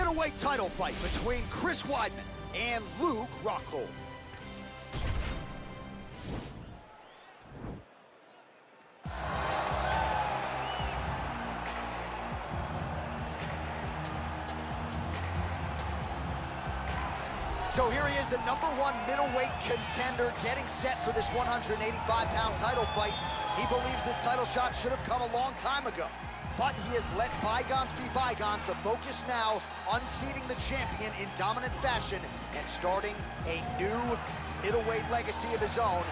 middleweight title fight between Chris Weidman and Luke Rockhold. So here he is, the #1 middleweight contender, getting set for this 185-pound title fight. He believes this title shot should have come a long time ago, but he has let bygones be bygones. The focus now, unseating the champion in dominant fashion and starting a new middleweight legacy of his own.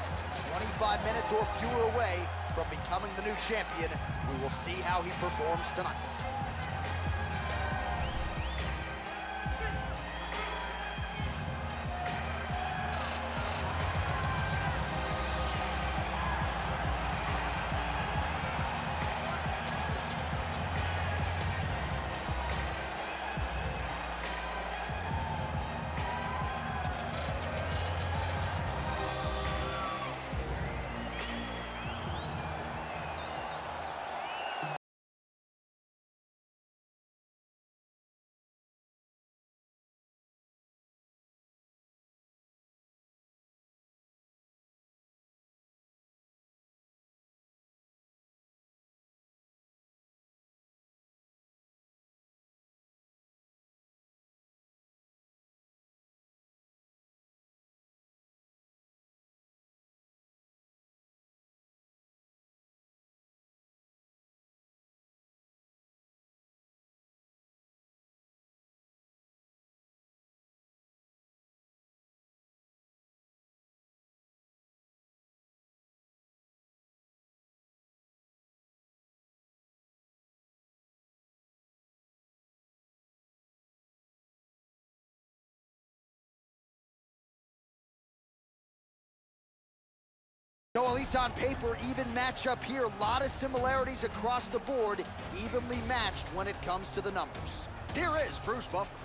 25 minutes or fewer away from becoming the new champion. We will see how he performs tonight. So at least on paper, even matchup here. A lot of similarities across the board, evenly matched when it comes to the numbers. Here is Bruce Buffer.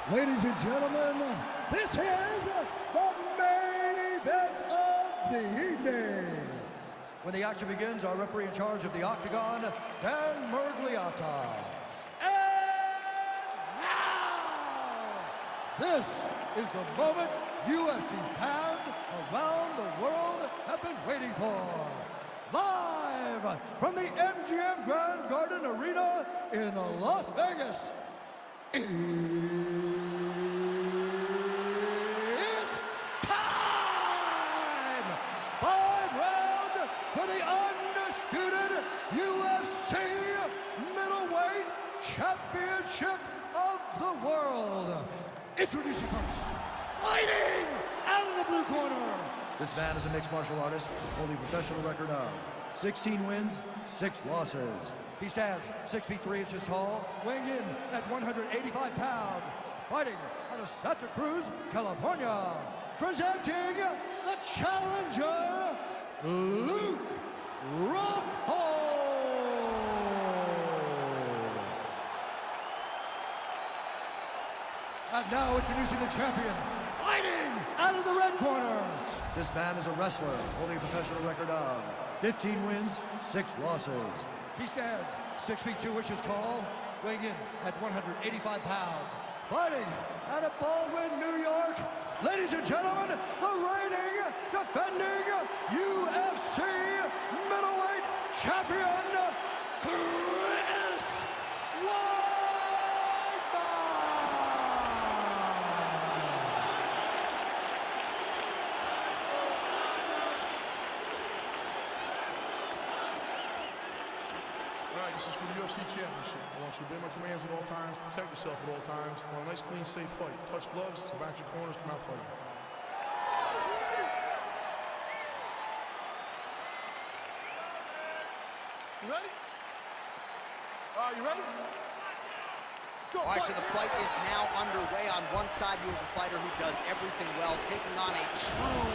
Ladies and gentlemen, this is the main event of the evening. When the action begins, our referee in charge of the Octagon, Dan Mergliata. And now, this is the moment UFC fans around the world have been waiting for. Live from the MGM Grand Garden Arena in Las Vegas. It's time! 5 rounds for the undisputed UFC middleweight championship of the world. Introducing first, fighting out of the blue corner. This man is a mixed martial artist, holding a professional record of 16 wins, 6 losses. He stands 6 feet 3 inches tall, weighing in at 185 pounds, fighting out of Santa Cruz, California. Presenting the challenger, Luke Rockhold. And now introducing the champion, fighting out of the red corner. This man is a wrestler, holding a professional record of 15 wins, 6 losses. He stands 6 feet 2 inches tall, weighing in at 185 pounds, fighting out of Baldwin, New York. Ladies and gentlemen, the reigning, defending UFC middleweight champion, Chris Weidman. This is for the UFC Championship. I want you to obey my commands at all times, protect yourself at all times. I want a nice, clean, safe fight. Touch gloves, back your corners, come out fighting. You ready? You ready? All right, so the fight is now underway. On one side, you have a fighter who does everything well, taking on a true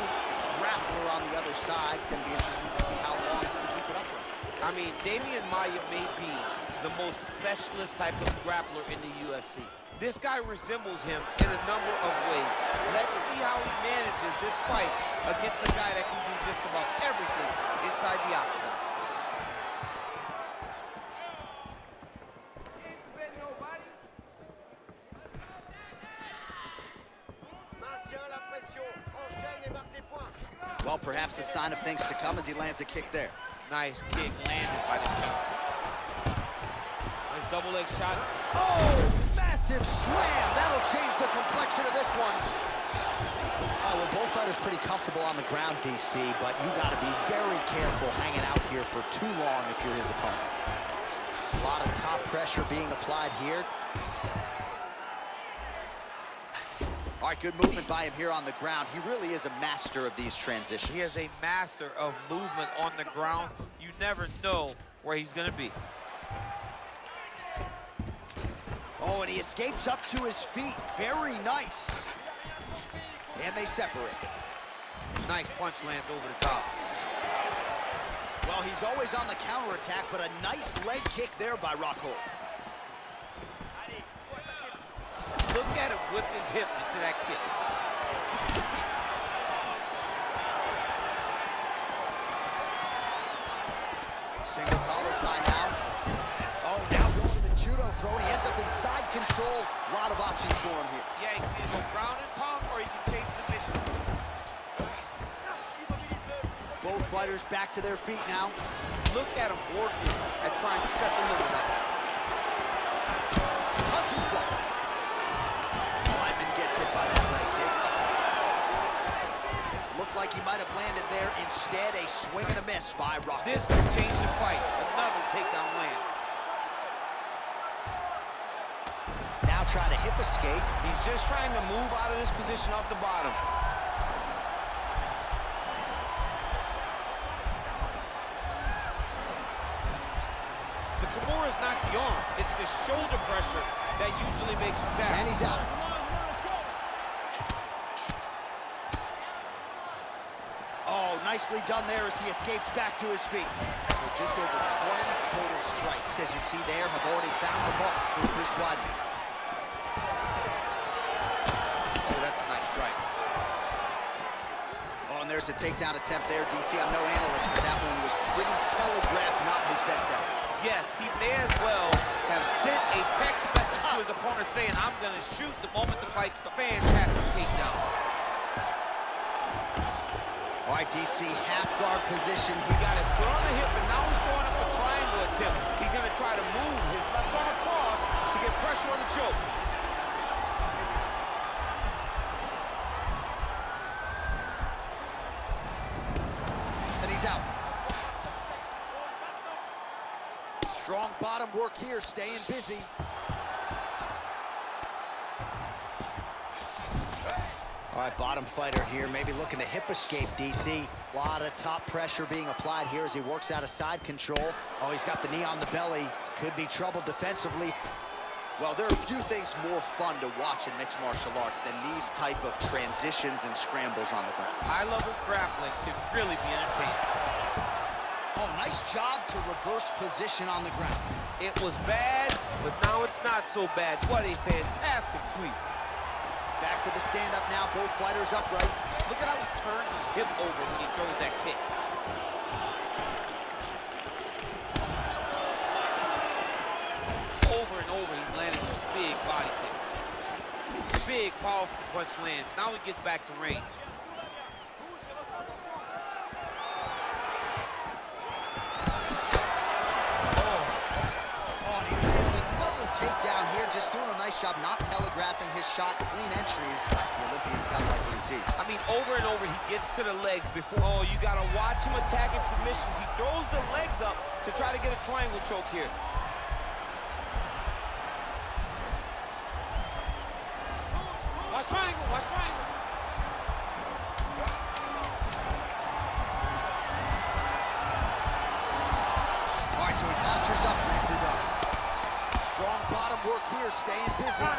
grappler on the other side. Going to be interesting to see how long he can keep it up with. I mean, Damian Maia may be the most specialist type of grappler in the UFC. This guy resembles him in a number of ways. Let's see how he manages this fight against a guy that can do just about everything inside the octagon. Well, perhaps a sign of things to come as he lands a kick there. Nice kick landed by the jump. Nice double leg shot. Oh, massive slam. That'll change the complexion of this one. Well, both fighters pretty comfortable on the ground, DC, but you got to be very careful hanging out here for too long if you're his opponent. A lot of top pressure being applied here. All right, good movement by him here on the ground. He really is a master of these transitions. He is a master of movement on the ground. You never know where he's going to be. Oh, and he escapes up to his feet. Very nice. And they separate. Nice punch lands over the top. Well, he's always on the counterattack, but a nice leg kick there by Rockhold. Look at him whip his hip into that kick. Single collar tie now. Oh, now going to the judo throw, and he ends up in side control. A lot of options for him here. Yeah, he can either go ground and pound, or he can chase submission. Both fighters back to their feet now. Look at him working at trying to shut the liver down. Punches blocked. Weidman gets hit by that leg kick. Looked like he might have landed there. Instead, a swing and a miss by Rockhold. This could change the fight. Another takedown lands. Now trying to hip escape. He's just trying to move out of this position off the bottom. The Kimura is not the arm. It's the shoulder pressure that usually makes you tap. And he's out. Oh, nicely done there as he escapes back to his feet. So just over 20 total strikes, as you see there, have already found the mark for Chris Weidman. So that's a nice strike. Oh, and there's a takedown attempt there, DC. I'm no analyst, but that one was pretty telegraphed, not his best effort. Yes, he may as well have sent a text message to his opponent saying, I'm going to shoot the moment the fight's the fantastic takedown. All right, DC, half guard position. He got his foot on the hip, and now he's throwing up a triangle attempt. He's going to try to move his left arm across to get pressure on the choke. And he's out. Strong bottom work here, staying busy. All right, bottom fighter here, maybe looking to hip escape, DC. A lot of top pressure being applied here as he works out of side control. Oh, he's got the knee on the belly. Could be trouble defensively. Well, there are few things more fun to watch in mixed martial arts than these type of transitions and scrambles on the ground. High-level grappling can really be entertaining. Oh, nice job to reverse position on the ground. It was bad, but now it's not so bad. What a fantastic sweep. Back to the stand-up now, both fighters upright. Look at how he turns his hip over when he throws that kick. Over and over, he's landing these big body kicks. Big, powerful punch lands. Now he gets back to range. Takedown here, just doing a nice job not telegraphing his shot. Clean entries. The Olympian's got to like what he sees. I mean, over and over, he gets to the legs before. Oh, you got to watch him attacking submissions. He throws the legs up to try to get a triangle choke here. Watch triangle, watch triangle. All right, so he postures up. Nicely done. Strong bottom work here, staying busy. All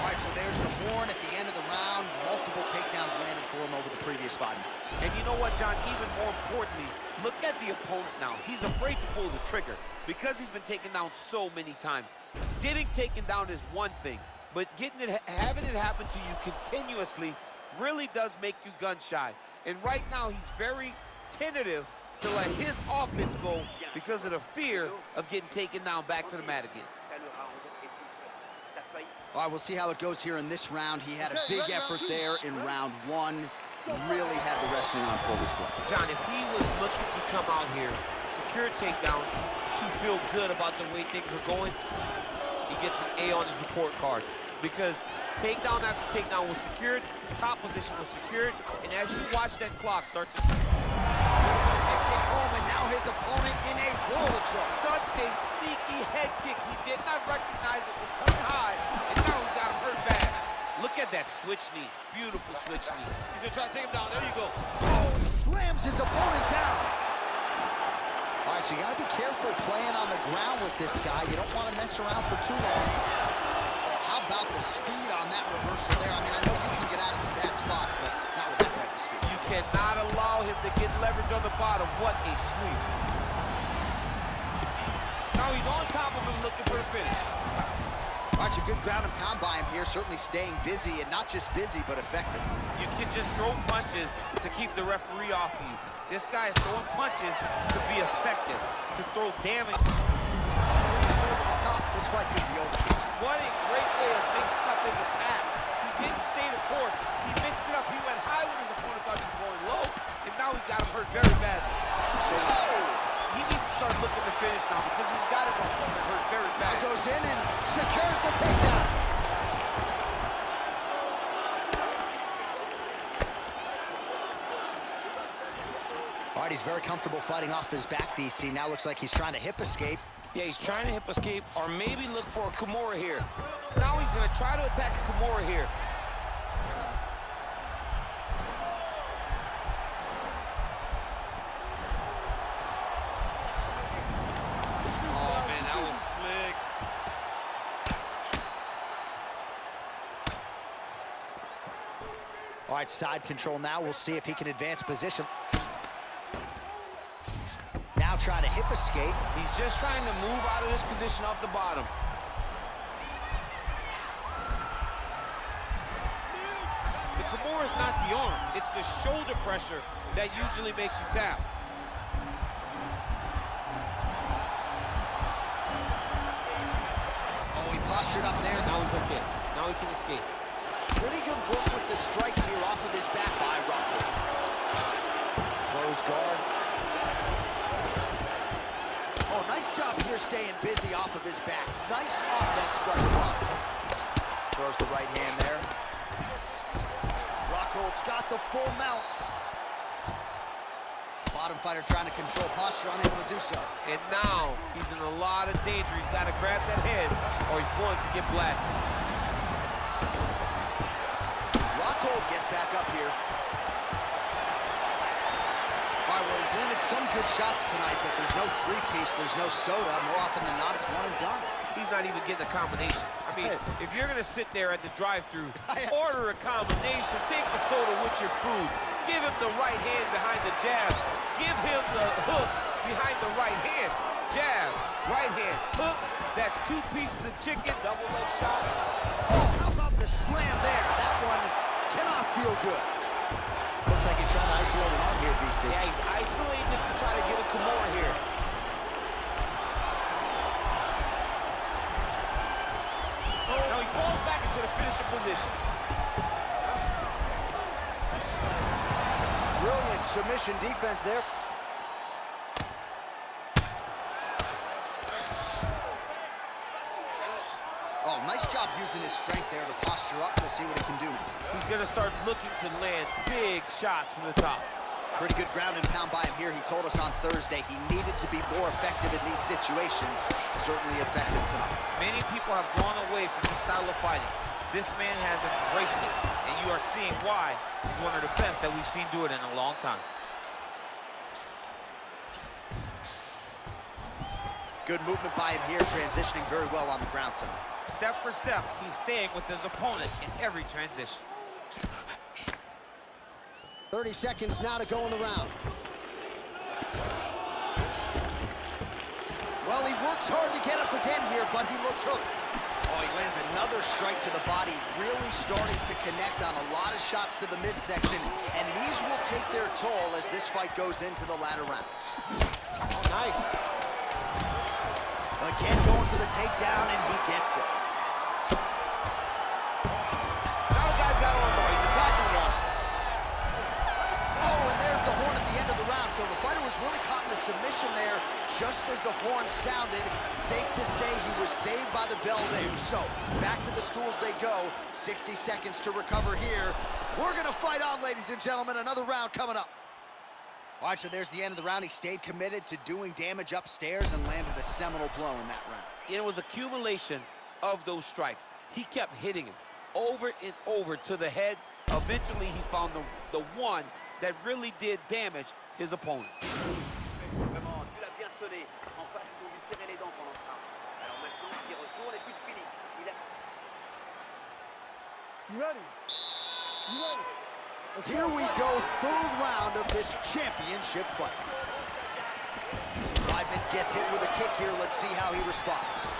right, so there's the horn at the end of the round. Multiple takedowns landed for him over the previous 5 minutes. And you know what, John? Even more importantly, look at the opponent now. He's afraid to pull the trigger because he's been taken down so many times. Getting taken down is one thing, but having it happen to you continuously really does make you gun shy. And right now, he's very tentative to let his offense go because of the fear of getting taken down back to the mat again. All right, we'll see how it goes here in this round. He had a big effort there in round one. Really had the wrestling on full display. John, if he was looking to come out here, secure a takedown, to feel good about the way things were going, he gets an A on his report card. Because takedown after takedown was secured, top position was secured, and as you watch that clock start to... Head kick home, and now his opponent in a world of trouble. Such a sneaky head kick. He did not recognize it was coming high, and now he's got him hurt bad. Look at that switch knee. Beautiful switch knee. He's gonna try to take him down. There you go. Oh, he slams his opponent down. All right, so you gotta be careful playing on the ground with this guy. You don't want to mess around for too long. Oh, how about the speed on that reversal there? I mean, I know you can get out of some bad spots, but not with that type of speed. You cannot allow him to get leverage on the bottom. What a sweep. Now he's on top of him looking for the finish. All right, a good ground and pound by him here, certainly staying busy, and not just busy, but effective. You can just throw punches to keep the referee off of you. This guy is throwing punches to be effective, to throw damage. Over the top, this fight's gonna be over. What a great way of mixing up his attack. He didn't stay the course. He mixed it up. He went high when his opponent thought he was going low, and now he's got him hurt very badly. So, he needs to start looking to finish now because he's got his opponent hurt very now badly. goes in and secures the takedown. All right, he's very comfortable fighting off his back, DC. Now looks like he's trying to hip escape. Yeah, he's trying to hip escape or maybe look for a Kimura here. Now he's going to try to attack a Kimura here. Oh, man, that was slick. All right, side control now. We'll see if he can advance position. Now trying to hip escape. He's just trying to move out of this position off the bottom. The Kimura is not the arm. It's the shoulder pressure that usually makes you tap. Oh, he postured up there. Now he's okay. Now he can escape. Pretty good work with the strikes here off of his back by Rockhold. Close guard. Oh, nice job here staying busy off of his back. Nice offense from the block. Throws the right hand there. Rockhold's got the full mount. Bottom fighter trying to control posture, unable to do so. And now he's in a lot of danger. He's got to grab that head or he's going to get blasted. Rockhold gets back up here. All right, well, he's landed some good shots tonight, but there's no three-piece, there's no soda. More often than not, it's one and done. He's not even getting a combination. I mean, if you're going to sit there at the drive-thru, order a combination, take the soda with your food, give him the right hand behind the jab, give him the hook behind the right hand, jab, right hand, hook. That's 2 pieces of chicken, double leg shot. Oh, how about the slam there? That one cannot feel good. Looks like he's trying to isolate an arm here, DC. Yeah, he's isolated to try to get a Kimura here. Now he falls back into the finishing position. Brilliant submission defense there. Oh, nice job using his strength there to posture up. We'll see what he can do now. He's going to start looking to land big shots from the top. Pretty good ground and pound by him here. He told us on Thursday he needed to be more effective in these situations. Certainly effective tonight. Many people have gone away from this style of fighting. This man has embraced it, and you are seeing why he's one of the best that we've seen do it in a long time. Good movement by him here, transitioning very well on the ground tonight. Step for step, he's staying with his opponent in every transition. 30 seconds now to go in the round. Well, he works hard to get up again here, but he looks hooked. Oh, he lands another strike to the body, really starting to connect on a lot of shots to the midsection, and these will take their toll as this fight goes into the latter rounds. Oh, nice. Again, going for the takedown, and he gets it. was really caught in a submission there just as the horn sounded. Safe to say he was saved by the bell there. So, back to the stools they go. 60 seconds to recover here. We're going to fight on, ladies and gentlemen. Another round coming up. All right, so there's the end of the round. He stayed committed to doing damage upstairs and landed a seminal blow in that round. It was accumulation of those strikes. He kept hitting him over and over to the head. Eventually, he found the one that really did damage his opponent. Vraiment, tu l'as bien sonné. En face, ils ont dû serrer les dents pendant ça. Alors maintenant, il retourne et tout fini. You ready? You ready? Here we go, third round of this championship fight. Weidman gets hit with a kick here. Let's see how he responds.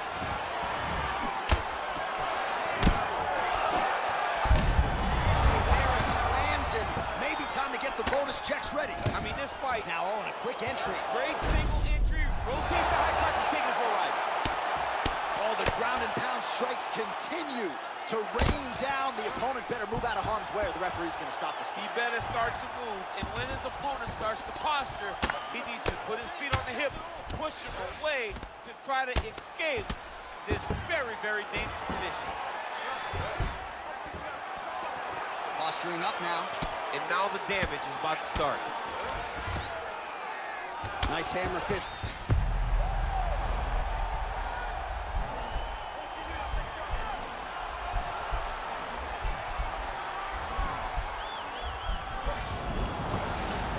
Harris lands, and maybe time to get the bonus checks ready. I mean, this fight... Now, oh, and a quick entry. Great single entry. Rotates the high crotch. He's taking it for a ride. Oh, the ground and pound strikes continue to rain down. The opponent better move out of harm's way, or the referee's going to stop this. He better start to move, and when his opponent starts to posture, he needs to put his feet on the hip, push him away to try to escape this very, very dangerous position. Posturing up now. And now the damage is about to start. Nice hammer fist.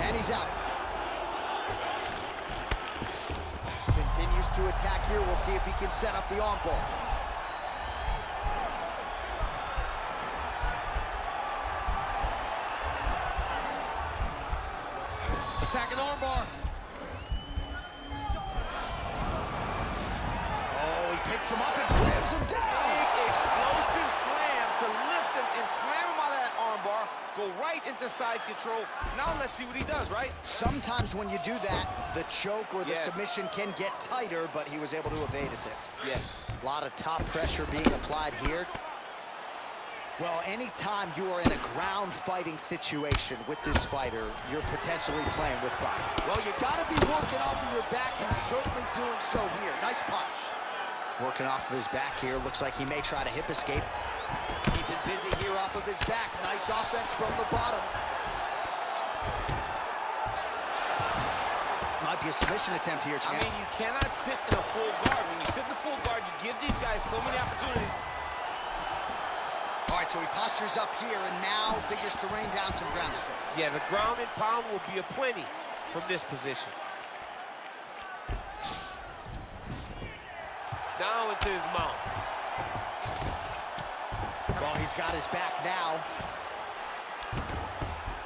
And he's out. Continues to attack here. We'll see if he can set up the arm bar. Attacking arm bar. Oh, he picks him up and slams him down. Big explosive slam to lift him and slam him out of that arm bar. Go right into side control. Now let's see what he does, right? Sometimes when you do that, the choke or the Yes. submission can get tighter, but he was able to evade it there. Yes. A lot of top pressure being applied here. Well, anytime you are in a ground fighting situation with this fighter, you're potentially playing with fire. Well, you gotta be working off of your back. He's certainly doing so here. Nice punch. Working off of his back here. Looks like he may try to hip escape. He's been busy here off of his back. Nice offense from the bottom. Might be a submission attempt here, champ. I mean, you cannot sit in a full guard. When you sit in the full guard, you give these guys so many opportunities. All right, so he postures up here and now figures to rain down some ground strikes. Yeah, the ground and pound will be aplenty from this position. Now into his mount. Well, he's got his back now.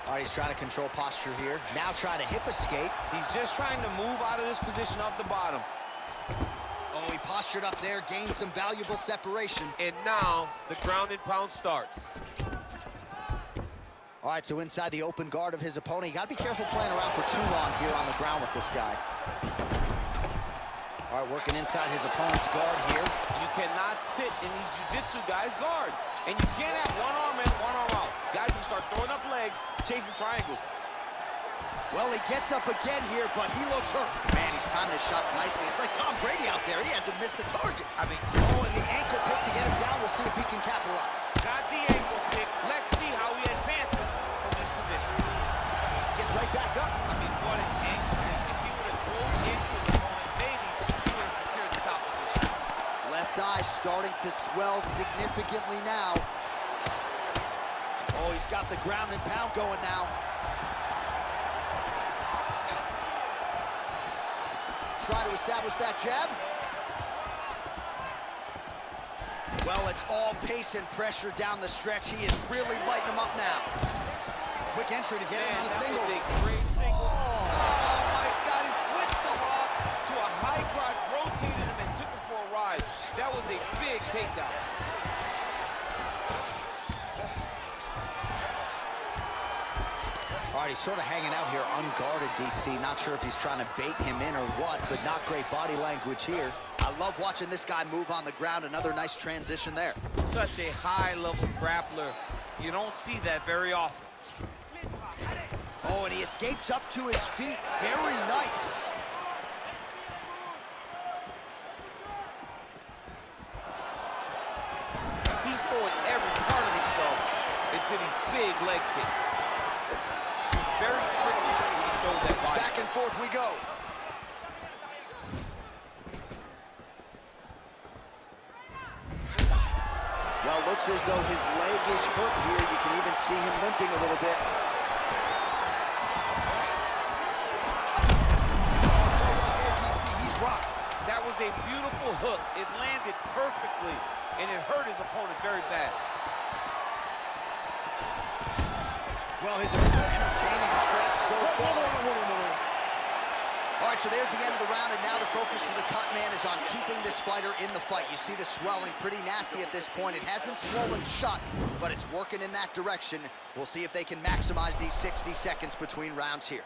All right, he's trying to control posture here. Now trying to hip escape. He's just trying to move out of this position off the bottom. Oh, he postured up there, gained some valuable separation. And now the ground and pound starts. All right, so inside the open guard of his opponent. You got to be careful playing around for too long here on the ground with this guy. All right, working inside his opponent's guard here. You cannot sit in these jiu-jitsu guys' guard. And you can't have one arm in, one arm out. Guys will start throwing up legs, chasing triangles. Well, he gets up again here, but he looks hurt. Man, he's timing his shots nicely. It's like Tom Brady out there. He hasn't missed the target. I mean, oh, and the ankle pick to get him down. We'll see if he can capitalize. got the ankle stick. Let's see how he advances from this position. Gets right back up. I mean, what an ankle stick. If he would have drove into his opponent, maybe he would have secured the top position. Left eye starting to swell significantly now. Oh, he's got the ground and pound going now. Try to establish that jab. Well, it's all pace and pressure down the stretch. He is really lighting him up now. Quick entry to get him on a single. That was a great single. Oh. Oh, my God, he switched the lock to a high crotch, rotated him, and took him for a ride. That was a big takedown. All right, he's sort of hanging out here unguarded, DC. Not sure if he's trying to bait him in or what, but not great body language here. I love watching this guy move on the ground. Another nice transition there. Such a high-level grappler. You don't see that very often. Oh, and he escapes up to his feet. Very nice. He's throwing every part of himself into these big leg kicks. It's very tricky when he throws that body. Back and forth we go. Well, looks as though his leg is hurt here. You can even see him limping a little bit. He's rocked. That was a beautiful hook. It landed perfectly, and it hurt his opponent very bad. Well, his entertaining scrap so far. All right, so there's the end of the round, and now the focus for the cut man is on keeping this fighter in the fight. You see the swelling pretty nasty at this point. It hasn't swollen shut, but it's working in that direction. We'll see if they can maximize these 60 seconds between rounds here.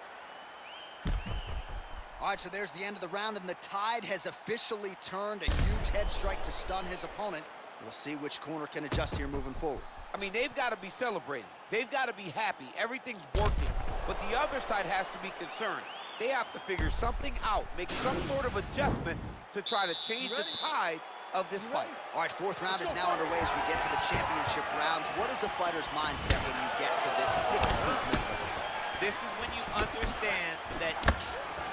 All right, so there's the end of the round, and the tide has officially turned. A huge head strike to stun his opponent. We'll see which corner can adjust here moving forward. I mean, they've got to be celebrating. They've got to be happy. Everything's working. But the other side has to be concerned. They have to figure something out, make some sort of adjustment to try to change the tide of this fight. All right, fourth round is now underway as we get to the championship rounds. What is a fighter's mindset when you get to this 16th minute of the fight? This is when you understand that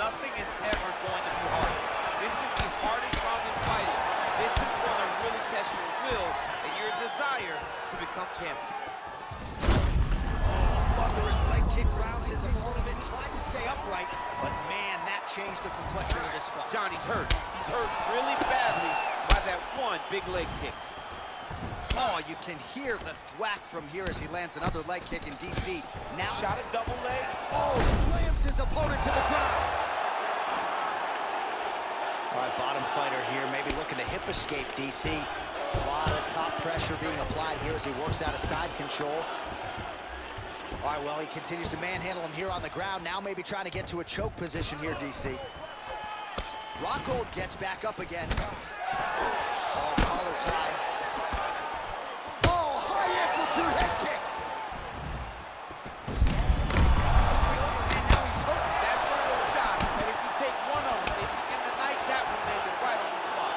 nothing is ever going to be hard. This is the hardest round in fighting. This is going to really test your will and your desire to become champion. Thunderous leg kick rounds his opponent and tried to stay upright, but man, that changed the complexion of this fight. Johnny's hurt. He's hurt really badly by that one big leg kick. Oh, you can hear the thwack from here as he lands another leg kick in DC. Now, Shot a double leg. oh, slams his opponent to the ground. All right, bottom fighter here, maybe looking to hip escape, DC. A lot of top pressure being applied here as he works out of side control. All right, well, he continues to manhandle him here on the ground. Now maybe trying to get to a choke position here, DC. Rockhold gets back up again. Oh, collar tie. Oh, high amplitude head kick. And now he's hurt. That's one of those shots that if you take one of them, if you end the night, that one landed right on the spot.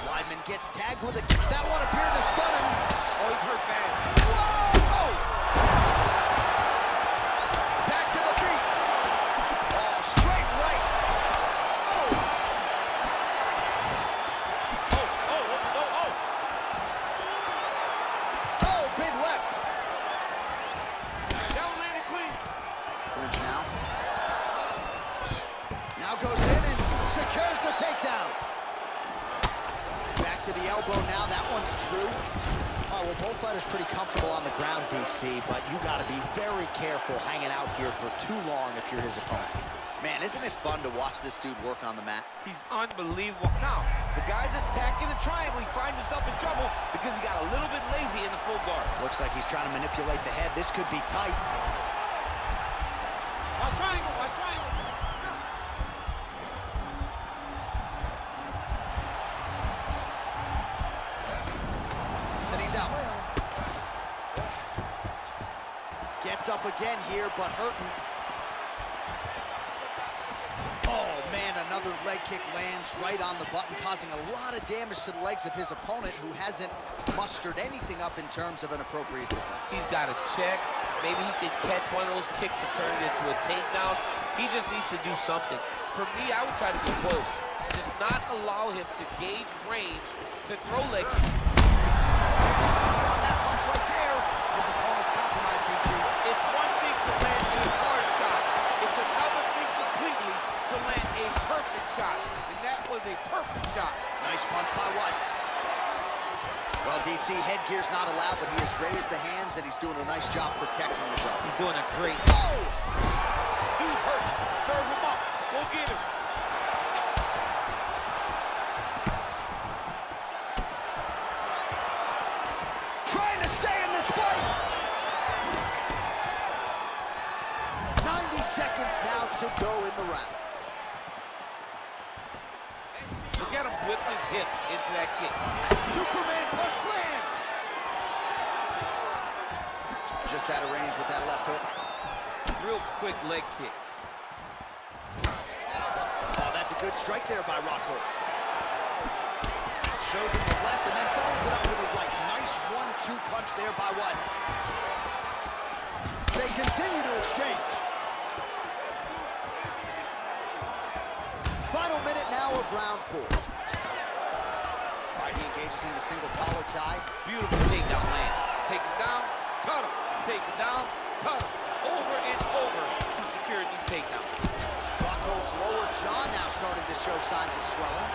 Weidman gets tagged with a kick. That one appeared to stun him. Oh, he's hurt bad. Whoa! Back to the feet. Oh, straight right. Oh! Oh, big left. That one landed clean. Clinch now. Now goes in and secures the takedown. Back to the elbow now. That one's true. All right, well, both fighters pretty comfortable on the ground, DC, but you got to be very careful hanging out here for too long if you're his opponent. Man, isn't it fun to watch this dude work on the mat? He's unbelievable. Now, the guy's attacking the triangle. He finds himself in trouble because he got a little bit lazy in the full guard. Looks like he's trying to manipulate the head. This could be tight. Watch triangle, watch triangle. Then he's out. Gets up again here, but hurting. Oh, man, another leg kick lands right on the button, causing a lot of damage to the legs of his opponent, who hasn't mustered anything up in terms of an appropriate defense. He's got to check. Maybe he can catch one of those kicks to turn it into a takedown. He just needs to do something. For me, I would try to get close. Just not allow him to gauge range to throw leg kicks. That punch right there. His opponent's compromised, DC. It's one thing to land a hard shot. It's another thing completely to land a perfect shot. And that was a perfect shot. Nice punch by White. Well, DC, headgear's not allowed, but he has raised the hands, and he's doing a nice job protecting the belt. He's doing a great Oh! job. Dude's hurt. Serve him up. Go get him. Trying to stay in this fight. 90 seconds now to go in the round. whipped his hip into that kick. Superman punch lands. Just out of range with that left hook. Real quick leg kick. Oh, that's a good strike there by Rockhold. Shows him the left and then follows it up with a right. Nice 1-2 punch there by Weidman. They continue to exchange. Final minute now of round 4. All right, he engages in the single collar tie. Beautiful takedown lands. Take him down, cut him. Take him down, cut him. Over and over to secure these takedowns. Rockhold's lower jaw now starting to show signs of swelling.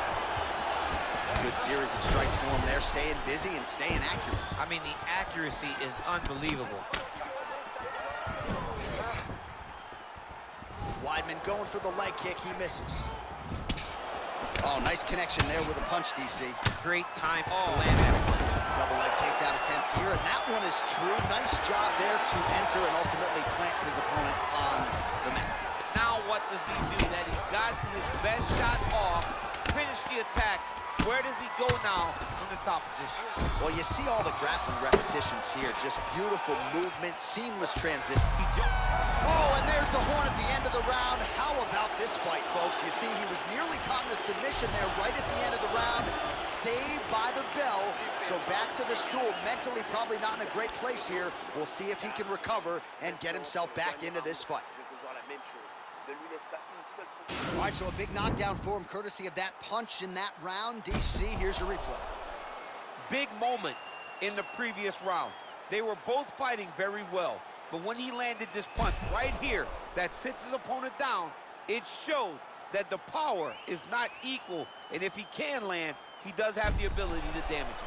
Good series of strikes for him there, staying busy and staying accurate. I mean, the accuracy is unbelievable. Weidman going for the leg kick, he misses. Oh, nice connection there with a punch, DC. Great time to land that punch. Double leg takedown attempt here, and that one is true. Nice job there to enter and ultimately plant his opponent on the mat. Now what does he do? That he's got his best shot off, finish the attack. Where does he go now from the top position? Well, you see all the grappling repetitions here. Just beautiful movement, seamless transition. Oh, and there's the horn at the end of the round. How about this fight, folks? You see, he was nearly caught in a submission there right at the end of the round. Saved by the bell. So back to the stool. Mentally probably not in a great place here. We'll see if he can recover and get himself back into this fight. All right, so a big knockdown for him, courtesy of that punch in that round. DC, here's a replay. Big moment in the previous round. They were both fighting very well, but when he landed this punch right here that sits his opponent down, it showed that the power is not equal, and if he can land, he does have the ability to damage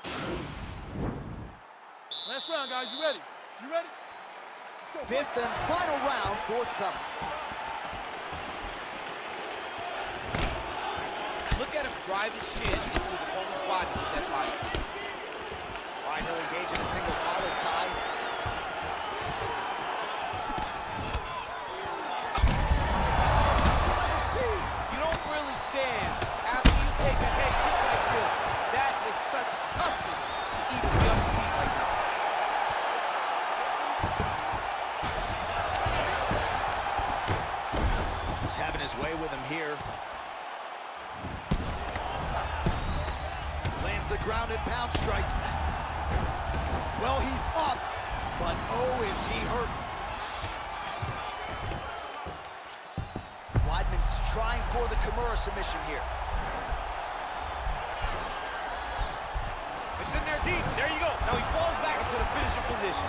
it. Last round, guys. You ready? You ready? Fifth and final round, forthcoming. Look at him drive his shin into the opponent's body with that body. All right, he'll engage in a single collar tie. You don't really stand after you take a head kick like this. That is such toughness to even be on his feet like that. He's having his way with him here. Lands the ground and pound strike. Well, he's up, but oh, is he hurt. Weidman's trying for the Kimura submission here. It's in there deep. There you go. Now he falls back into the finishing position.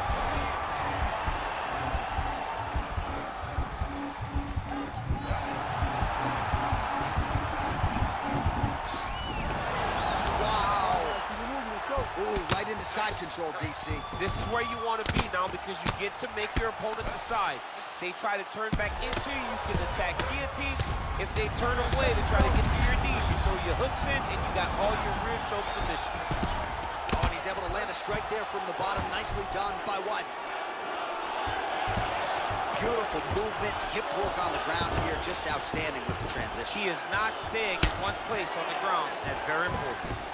Ooh, right into side control, DC. This is where you want to be now because you get to make your opponent decide. They try to turn back into you, you can attack guillotine. If they turn away to try to get to your knees, you throw your hooks in and you got all your rear choke submission. Oh, and he's able to land a strike there from the bottom. Nicely done by Weidman. Beautiful movement, hip work on the ground here. Just outstanding with the transition. He is not staying in one place on the ground. That's very important.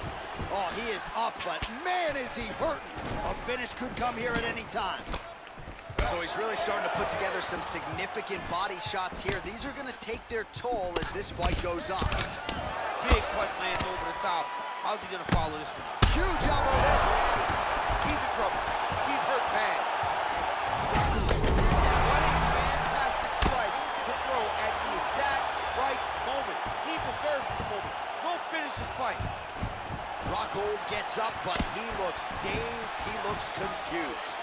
Oh, he is up, but man, is he hurting. A finish could come here at any time. So he's really starting to put together some significant body shots here. These are going to take their toll as this fight goes on. Big punch lands over the top. How's he going to follow this one up? Huge elbow there. He's in trouble. He's hurt bad. What a fantastic strike to throw at the exact right moment. He deserves this moment. Go finish this fight. Rockhold gets up, but he looks dazed. He looks confused.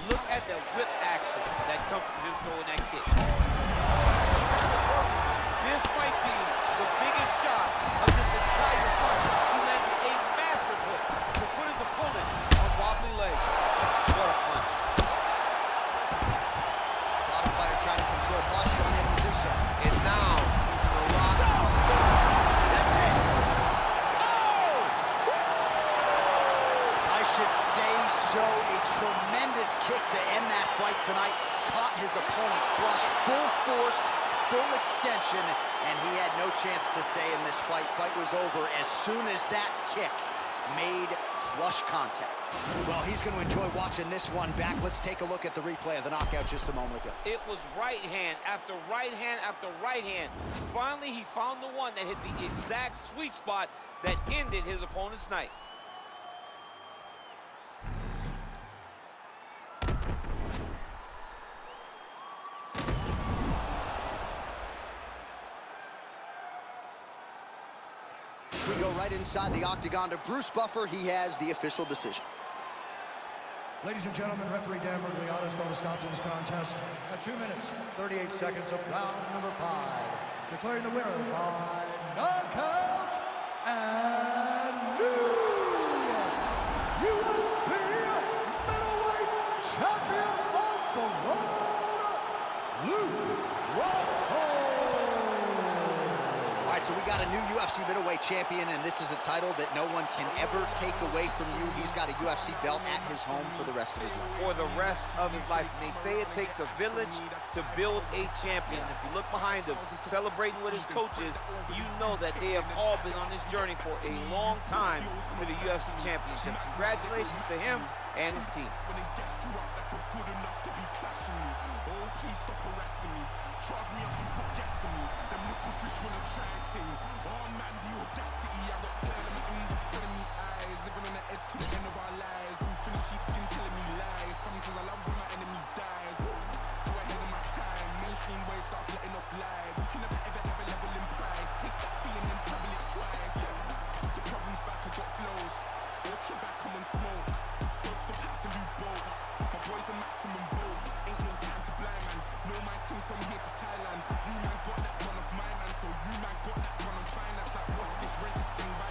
Look at the whip action that comes from him throwing that kick. This might be the biggest shot of this entire fight. He landed a massive hook to put his opponent on wobbly legs. What a punch. Bottom fighter trying to control posture, unable to do so. And now, using a lot. That's it. Oh! I should say so. A tremendous kick to end that fight tonight. Caught his extension, and he had no chance to stay in this fight. Fight was over as soon as that kick made flush contact. Well, he's going to enjoy watching this one back. Let's take a look at the replay of the knockout just a moment ago. It was right hand after right hand after right hand. Finally, he found the one that hit the exact sweet spot that ended his opponent's night. We go right inside the octagon to Bruce Buffer. He has the official decision. Ladies and gentlemen, referee Dan Mergliano has called a stop to this contest at 2 minutes, 38 seconds of round number 5. Declaring the winner by knockout and new UFC middleweight champion of the world, Rockhold. All right, so we got a new UFC middleweight champion, and this is a title that no one can ever take away from you. He's got a UFC belt at his home for the rest of his life. For the rest of his life. And they say it takes a village to build a champion. If you look behind him, celebrating with his coaches, you know that they have all been on this journey for a long time to the UFC championship. Congratulations to him and his team. When it gets you up like you're good enough to be clashing me. Oh, please stop harassing me. Charge me up and put gas in me. Them little fish wanna try and ting. Oh man, the audacity. I got blood on my index, telling me eyes. Living on the edge to the end of our lives. All finished sheepskin telling me lies. Sometimes I love when my enemy dies. So ahead of my time. Mainstream way starts letting off live. We can never ever level in price. Take that feeling and trouble it twice. The problem's back, I got flows. Watch your back, come and smoke. Dodge the paps and do both. My boys are maximum bolts. Ain't no time to blind man. Know my team from here to Thailand. You man got that one of my man, so you man got that one of finance. Like what's this rent this thing by